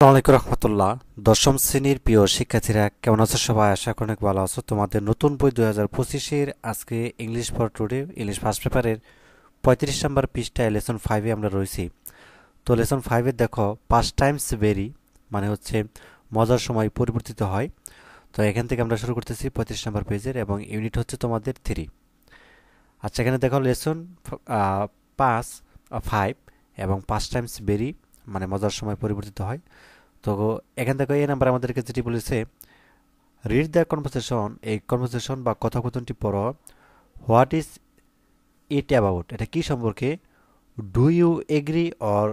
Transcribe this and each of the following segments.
আসসালামাইকুম রহমতুল্লাহ। দশম শ্রেণীর প্রিয় শিক্ষার্থীরা কেমন আছো? সবাই আশা করি অনেক ভালো আছো। তোমাদের নতুন বই 2025-এর আজকে English for today English first পেপারের 35 নম্বর পৃষ্ঠায় লেসন 5-এ আমরা রয়েছি। তো লেসন 5-এর দেখো পাস্ট টাইমস ভেরি মানে হচ্ছে মজার সময় পরিবর্তিত হয়। তো এখান থেকে আমরা শুরু করতেছি 35 নম্বর পেজের এবং ইউনিট হচ্ছে তোমাদের 3। আচ্ছা, এখানে দেখো লেসন 5 এবং পাস্ট টাইমস ভেরি মানে মজার সময় পরিবর্তিত হয়। তো এখান থেকে এই নাম্বার আমাদেরকে যেটি বলেছে, রিড দ্য কনভারসেশন, এই কনভারসেশন বা কথোপকথনটি পড়ো। হোয়াট ইজ ইট অ্যাবাউট, এটা কি সম্পর্কে? Do you agree or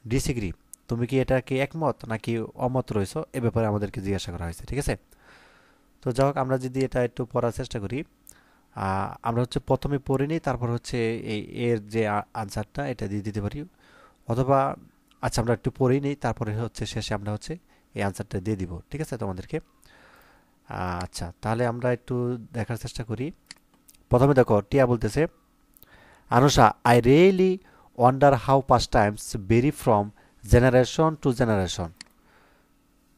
disagree, তুমি কি এটাকে একমত নাকি অমত রয়েছো, এ ব্যাপারে আমাদেরকে জিজ্ঞাসা করা হয়েছে। ঠিক আছে, তো যাই হোক আমরা যদি এটা একটু পড়ার চেষ্টা করি, আমরা হচ্ছে প্রথমে পড়ে নিই, তারপর হচ্ছে এই এর যে আনসারটা এটা দিয়ে দিতে পারি, অথবা আচ্ছা আমরা একটু পড়েই নিই, তারপরে হচ্ছে শেষে আমরা হচ্ছে এই আনসারটা দিয়ে দিব। ঠিক আছে তোমাদেরকে। আচ্ছা, তাহলে আমরা একটু দেখার চেষ্টা করি। প্রথমে দেখো টিয়া বলতেছে, Anusha, I really wonder how past times vary from generation to generation.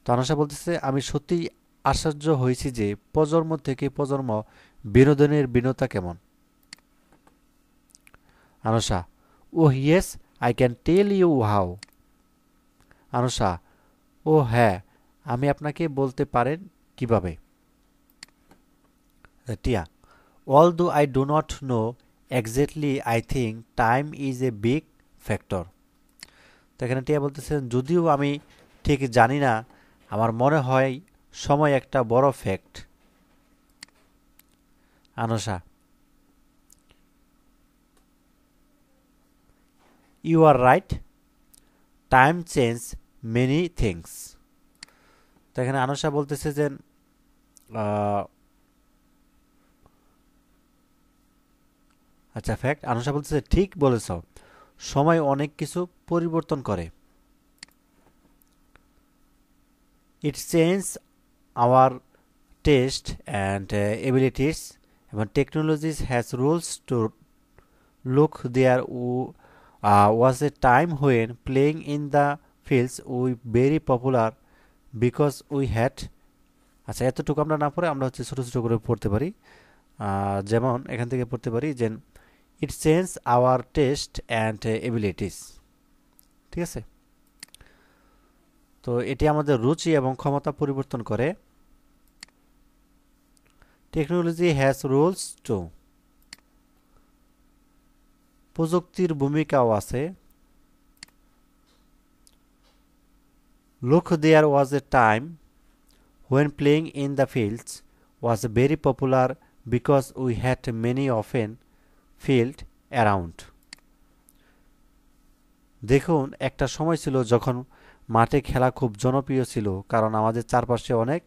তো আনুষা বলতেছে, আমি সত্যি আশ্চর্য হয়েছি যে প্রজন্ম থেকে প্রজন্ম বিনোদনের বিনতা কেমন। Anusha, oh yes, I can tell you how. Anusha, ও হ্যাঁ, আমি আপনাকে বলতে পারেন কিভাবে। টিয়া, although I do not know exactly, I think time is a big factor. তো এখানে টিয়া বলতেছেন, যদিও আমি ঠিক জানি না, আমার মনে হয় সময় একটা বড় fact. Anusha, you are right, time change many things. তো এখানে আনসা বলতেছে যে আচ্ছা ফ্যাক্ট, আনসা বলতেছে ঠিক বলেছ, সময় অনেক কিছু পরিবর্তন করে। It change our taste and abilities, এবং technologies has rules to look there was a time when playing in the fields we very popular because we had, আচ্ছা এতটুকু আমরা না পড়ে আমরা হচ্ছে ছোট ছোট করে পড়তে পারি। যেমন এখান থেকে পড়তে পারি যে ইট change our taste and abilities. ঠিক আছে, তো এটি আমাদের রুচি এবং ক্ষমতা পরিবর্তন করে। টেকনোলজি হ্যাজ রুলস টু, প্রযুক্তির ভূমিকাও আছে। Look there was a time when playing in the fields was very popular because we had many often field around. দেখুন, একটা সময় ছিল যখন মাঠে খেলা খুব জনপ্রিয় ছিল কারণ আমাদের চারপাশে অনেক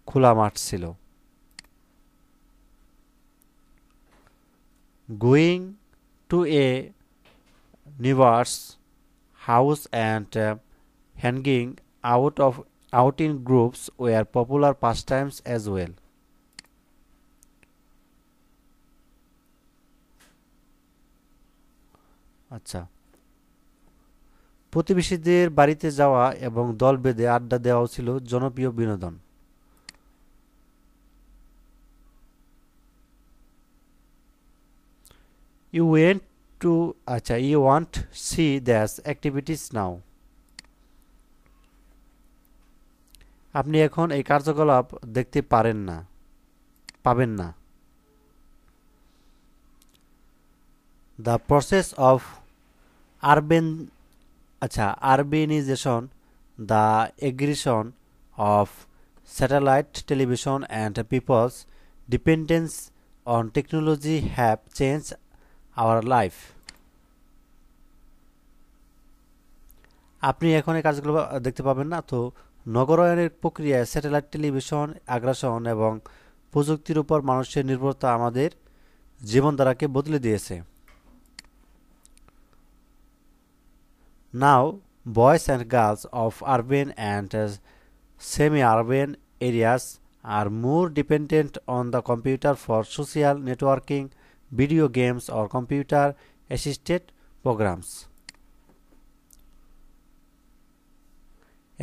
খোলা মাঠ ছিল। Going to a neighbor's house and hanging out in groups were popular pastimes as well. আচ্ছা, প্রতিবেশীদের বাড়িতে যাওয়া এবং দল বেঁধে আড্ডা দেওয়াও ছিল জনপ্রিয় বিনোদন। ইউ ওয়েন্ট টু, আচ্ছা you want see that's activities now, আপনি এখন এই কার্যকলাপ দেখতে পাবেন না। দ্য প্রসেস অফ আরবেন, আচ্ছা urbanization, the aggression of satellite television and peoples dependence on technology have change our life. আপনি এখন এই কাজগুলো দেখতে পাবেন না। তো নগরায়নের প্রক্রিয়ায় স্যাটেলাইট টেলিভিশন, আগ্রাসন এবং প্রযুক্তির উপর মানুষের নির্ভরতা আমাদের জীবনধারাকে বদলে দিয়েছে। Now, boys and girls of urban and semi-urban areas are more dependent on the computer for social networking, video games, or computer-assisted programs.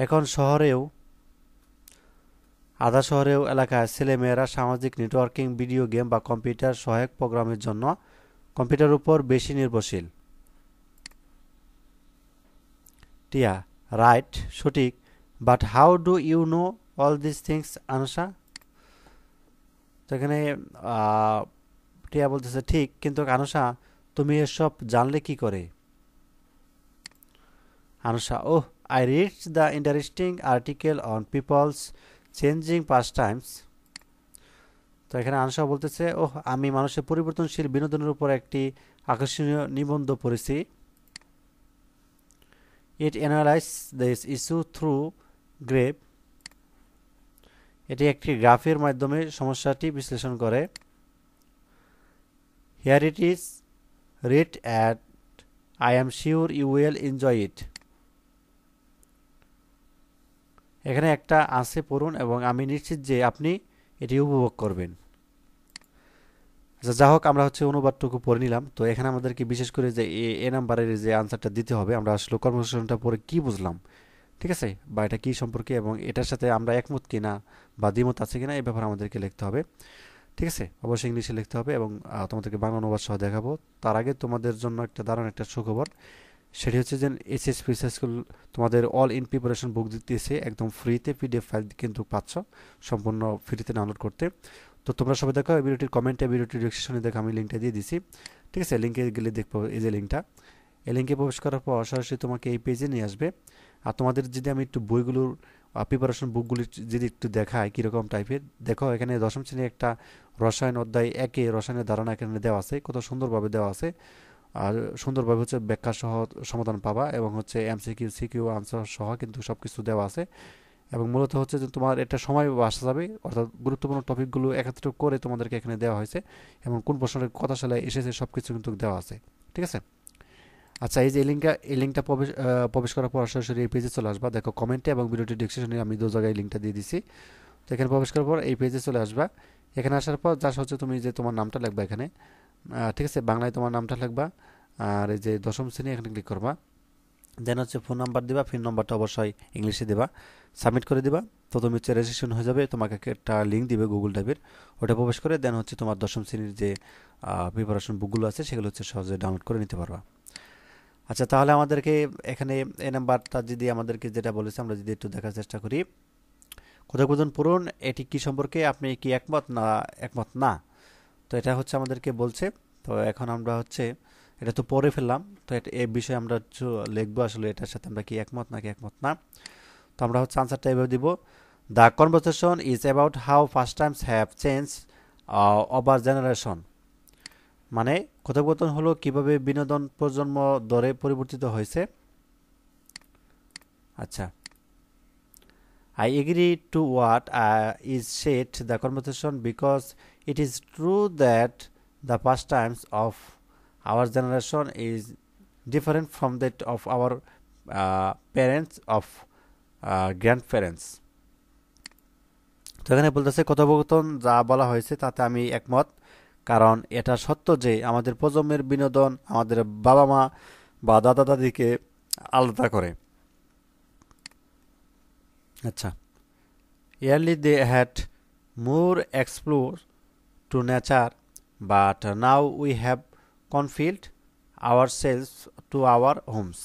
এখন আধা শহরেও এলাকায় ছেলেমেয়েরা সামাজিক নেটওয়ার্কিং, ভিডিও গেম বা কম্পিউটার সহায়ক প্রোগ্রামের জন্য কম্পিউটারের উপর বেশি নির্ভরশীল। টিয়া, রাইট, সঠিক। But how do you know all this things, Anusha? তো এখানে টিয়া বলতেছে ঠিক, কিন্তু আনুষা তুমি এসব জানলে কি করে? Anusha, oh, I read the interesting article on peoples changing past times. তো এখানে আনুষা বলতেছে, ওহ, আমি মানুষের পরিবর্তনশীল বিনোদনের উপর একটি আকর্ষণীয় নিবন্ধ পড়েছি। It analyze this issue through graph. এটি একটি গ্রাফের মাধ্যমে সমস্যাটি বিশ্লেষণ করে। Here it is, read it, I am sure you will enjoy it. এখানে একটা আছে, পড়ুন, এবং আমি নিশ্চিত যে আপনি এটি উপভোগ করবেন। আচ্ছা, যা হোক, আমরা অনুবাদটুকু পড়ে নিলাম। তো এখানে আমাদেরকে বিশেষ করে যে এ নাম্বারের যে আনসারটা দিতে হবে, আমরা আসলে কনভারসেশনটা পড়ে কি বুঝলাম, ঠিক আছে, বা এটা কি সম্পর্কে এবং এটার সাথে আমরা একমত কিনা বা দ্বিমত আছে কিনা এই ব্যাপারে আমাদেরকে লিখতে হবে। ঠিক আছে, অবশ্যই ইংলিশে লিখতে হবে এবং তোমাদেরকে বাংলা অনুবাদ সহ দেখাবো। তার আগে তোমাদের জন্য একটা দারুণ একটা সুখবর, সেটি হচ্ছে যে এসএসপি স্কুল তোমাদের অল ইন প্রিপারেশন বুক দিতেছে একদম ফ্রিতে, পিডিএফ ফাইল কিন্তু পাচ্ছ সম্পূর্ণ ফ্রিতে ডাউনলোড করতে। তো তোমরা সবাই দেখো, ভিডিওটির কমেন্টে, ভিডিওটির ডিসক্রিপশনে দেখো, আমি লিঙ্কটা দিয়ে দিছি। ঠিক আছে, লিঙ্কে গেলে দেখবো এই যে লিঙ্কটা, এই লিঙ্কে প্রবেশ করার পর সরাসরি তোমাকে এই পেজে নিয়ে আসবে। আর তোমাদের যদি আমি একটু বইগুলোর প্রিপারেশন বুকগুলি যদি একটু দেখাই কীরকম টাইপের, দেখো এখানে দশম শ্রেণীর একটা রসায়ন অধ্যায় 1-এ রসায়নের ধারণা এখানে দেওয়া আছে, কত সুন্দরভাবে দেওয়া আছে। আর সুন্দরভাবে ব্যাখ্যা সহ সমাধান পাবা এবং এমসিকিউ, সিকিউ আনসার সহ কিন্তু সব কিছু দেওয়া আছে। এবং মূলত যে তোমার এটা সময় আসা যাবে, অর্থাৎ গুরুত্বপূর্ণ টপিকগুলো একত্রিত করে তোমাদেরকে এখানে দেওয়া হয়েছে এবং কোন প্রশ্নের কথা সালে এসেছে সব কিছু কিন্তু দেওয়া আছে। ঠিক আছে। আচ্ছা, এই যে এই লিঙ্কটা প্রবেশ করার পর সরাসরি এই পেজে চলে আসবা। দেখো কমেন্টে এবং ভিডিওটি ডিসক্রিপশনে আমি দু জায়গায় লিঙ্কটা দিয়ে দিছি। তো এখানে প্রবেশ করার পর এই পেজে চলে আসবা। এখানে আসার পর যা তুমি যে তোমার নামটা লিখবা এখানে, ঠিক আছে, বাংলায় তোমার নামটা লিখবা। আর এই যে দশম শ্রেণী এখানে ক্লিক করবা। দেন ফোন নাম্বার দিবা, ফোন নাম্বারটা অবশ্যই ইংলিশে দিবা, সাবমিট করে দিবা। তো তুমি রেজিস্ট্রেশন হয়ে যাবে, তোমাকে একটা লিঙ্ক দিবে গুগল ড্রাইভের, ওটা প্রবেশ করে দেন তোমার দশম শ্রেণীর যে প্রিপারেশন বুকগুলো আছে সেগুলো সহজে ডাউনলোড করে নিতে পারবা। আচ্ছা, তাহলে আমাদেরকে এখানে এই নাম্বারটা যদি আমাদেরকে যেটা বলেছে আমরা যদি একটু দেখার চেষ্টা করি, কথোপকথন পূরণ, এটি কি সম্পর্কে আপনি কি একমত না একমত না? তো এটা আমাদেরকে বলছে। তো এখন আমরা এটা তো পড়ে ফেললাম, তো এই বিষয়ে আমরা লিখবো আসলে এটার সাথে আমরা কি একমত নাকি একমত না। তো আমরা আনসারটা এভাবে দিব, the conversation is about how fast Times have change over generation. মানে কথোপকথন হলো কিভাবে বিনোদন প্রজন্ম দরে পরিবর্তিত হয়েছে। আচ্ছা, I agree to what is said the conversation because it is true that the pastimes of our generation is different from that of our parents of grandparents. তো এখানে বলতেছে কথোপকথন যা বলা হয়েছে তাতে আমি একমত, কারণ এটা সত্য যে আমাদের প্রজন্মের বিনোদন আমাদের বাবা মা বা দাদা দাদিকে আলাদা করে। আচ্ছা, early they had more explore to nature, but now we have confined ourselves to our homes.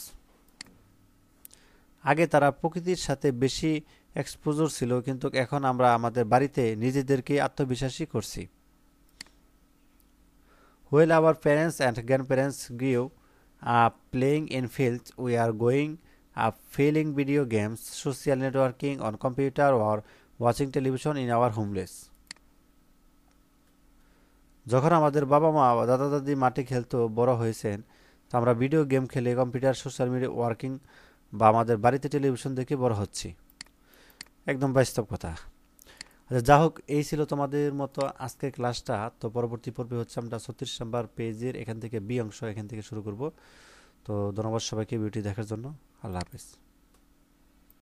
আগে তারা প্রকৃতির সাথে বেশি এক্সপোজার ছিল, কিন্তু এখন আমরা আমাদের বাড়িতে নিজেদেরকে আত্মবিশ্বাসী করছি। While our parents and grandparents grew up playing in fields, we are going up playing video games, social networking on computer or watching television in our homeless. যখন আমাদের বাবা মা বা দাদা দাদি মাঠে খেলতো বড় হয়েছেন, তো আমরা ভিডিও গেম খেলে, কম্পিউটার, সোশ্যাল মিডিয়া ওয়ার্কিং বা আমাদের বাড়িতে টেলিভিশন দেখে বড় হচ্ছি। একদম বাস্তব কথা। আচ্ছা, যা হোক, এই ছিল তোমাদের মতো আজকের ক্লাসটা। তো পরবর্তী পর্বে আমরা 36 নম্বর পেজের এখান থেকে বি অংশ এখান থেকে শুরু করব। তো ধন্যবাদ সবাইকে ভিডিওটি দেখার জন্য। আল্লাহ হাফেজ।